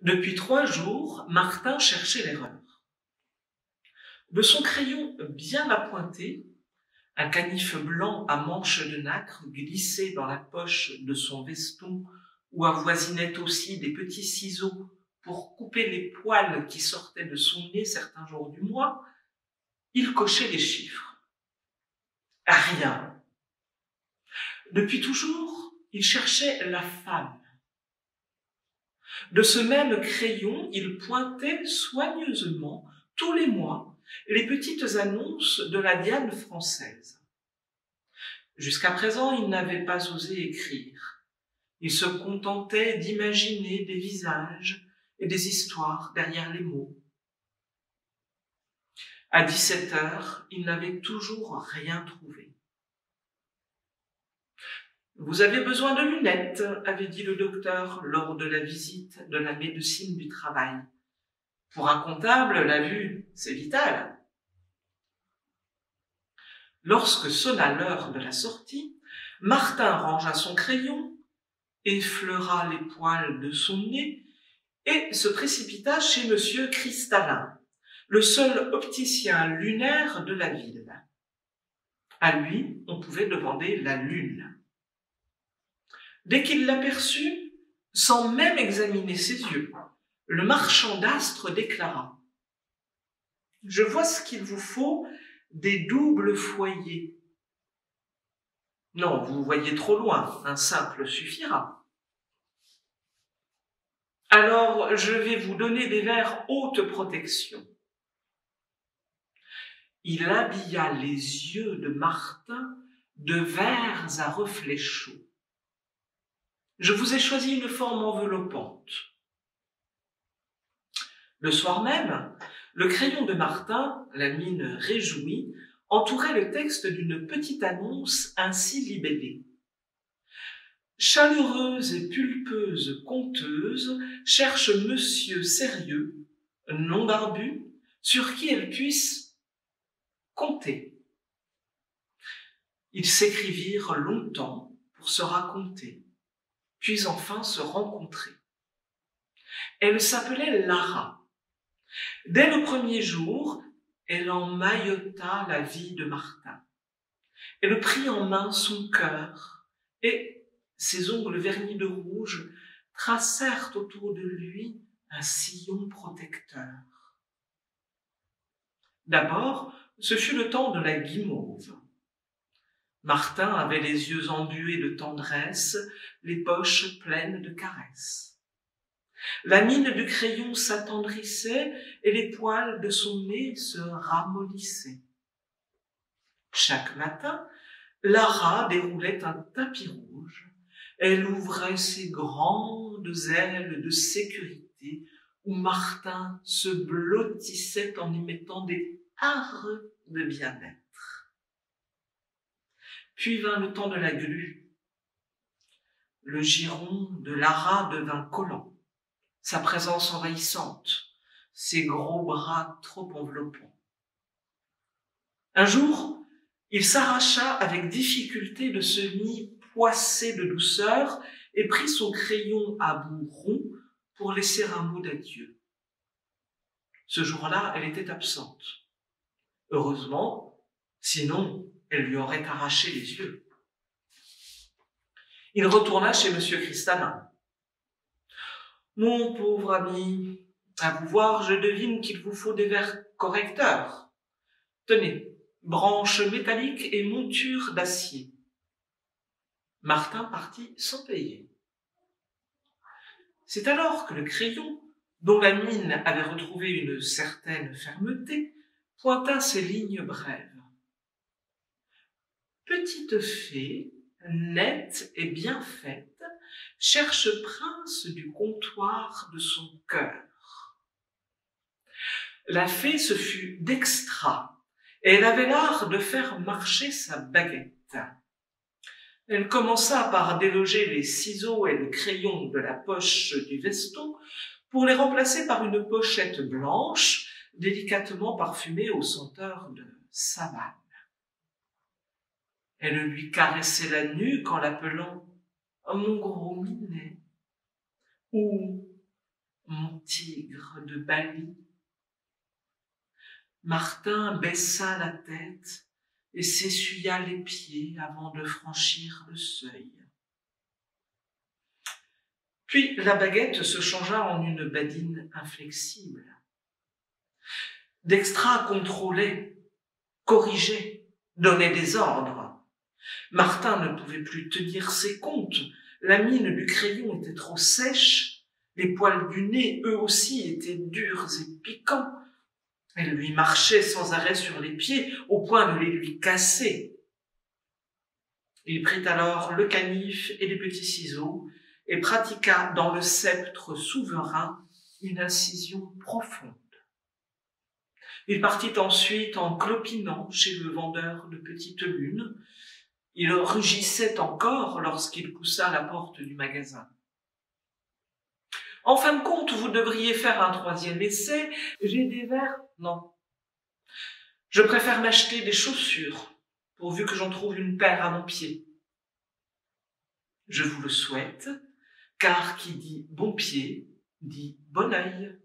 Depuis 3 jours, Martin cherchait l'erreur. De son crayon bien appointé, un canif blanc à manches de nacre glissé dans la poche de son veston, où avoisinaient aussi des petits ciseaux pour couper les poils qui sortaient de son nez certains jours du mois, il cochait les chiffres. Rien. Depuis toujours, il cherchait la femme. De ce même crayon, il pointait soigneusement, tous les mois, les petites annonces de la Diane française. Jusqu'à présent, il n'avait pas osé écrire. Il se contentait d'imaginer des visages et des histoires derrière les mots. À 17 heures, il n'avait toujours rien trouvé. « Vous avez besoin de lunettes », avait dit le docteur lors de la visite de la médecine du travail. « Pour un comptable, la vue, c'est vital. » Lorsque sonna l'heure de la sortie, Martin rangea son crayon, effleura les poils de son nez et se précipita chez Monsieur Cristallin, le seul opticien lunaire de la ville. À lui, on pouvait demander la lune. Dès qu'il l'aperçut, sans même examiner ses yeux, le marchand d'astres déclara : « Je vois ce qu'il vous faut, des doubles foyers. » « Non, vous voyez trop loin, un simple suffira. »« Alors, je vais vous donner des verres haute protection. » Il habilla les yeux de Martin de verres à reflets chauds. « Je vous ai choisi une forme enveloppante. » Le soir même, le crayon de Martin, la mine réjouie, entourait le texte d'une petite annonce ainsi libellée. « Chaleureuse et pulpeuse conteuse cherche monsieur sérieux, non barbu, sur qui elle puisse compter. » Ils s'écrivirent longtemps pour se raconter, puis enfin se rencontrer. Elle s'appelait Lara. Dès le premier jour, elle emmaillota la vie de Martin. Elle prit en main son cœur et ses ongles vernis de rouge tracèrent autour de lui un sillon protecteur. D'abord, ce fut le temps de la guimauve. Martin avait les yeux embués de tendresse, les poches pleines de caresses. La mine du crayon s'attendrissait et les poils de son nez se ramollissaient. Chaque matin, Lara déroulait un tapis rouge. Elle ouvrait ses grandes ailes de sécurité où Martin se blottissait en y mettant des hares de bien-être. Puis vint le temps de la glu. Le giron de Lara devint collant, sa présence envahissante, ses gros bras trop enveloppants. Un jour, il s'arracha avec difficulté de ce nid poissé de douceur et prit son crayon à bout rond pour laisser un mot d'adieu. Ce jour-là, elle était absente. Heureusement, sinon, elle lui aurait arraché les yeux. Il retourna chez Monsieur Cristallin. « Mon pauvre ami, à vous voir, je devine qu'il vous faut des verres correcteurs. Tenez, branches métalliques et montures d'acier. » Martin partit sans payer. C'est alors que le crayon, dont la mine avait retrouvé une certaine fermeté, pointa ses lignes brèves. « Petite fée, nette et bien faite, cherche prince du comptoir de son cœur. » La fée se fut d'extra, et elle avait l'art de faire marcher sa baguette. Elle commença par déloger les ciseaux et le crayon de la poche du veston pour les remplacer par une pochette blanche, délicatement parfumée aux senteurs de savane. Elle lui caressait la nuque en l'appelant « mon gros minet » ou « mon tigre de Bali. Martin baissa la tête et s'essuya les pieds avant de franchir le seuil. Puis la baguette se changea en une badine inflexible. Dextra contrôlait, corrigeait, donnait des ordres. Martin ne pouvait plus tenir ses comptes. La mine du crayon était trop sèche. Les poils du nez, eux aussi, étaient durs et piquants. Elle lui marchait sans arrêt sur les pieds, au point de les lui casser. Il prit alors le canif et les petits ciseaux et pratiqua dans le sceptre souverain une incision profonde. Il partit ensuite en clopinant chez le vendeur de petites lunes. Il rugissait encore lorsqu'il poussa la porte du magasin. « En fin de compte, vous devriez faire un troisième essai. J'ai des verres. » « Non. Je préfère m'acheter des chaussures, pourvu que j'en trouve une paire à mon pied. » « Je vous le souhaite, car qui dit bon pied, dit bon œil. »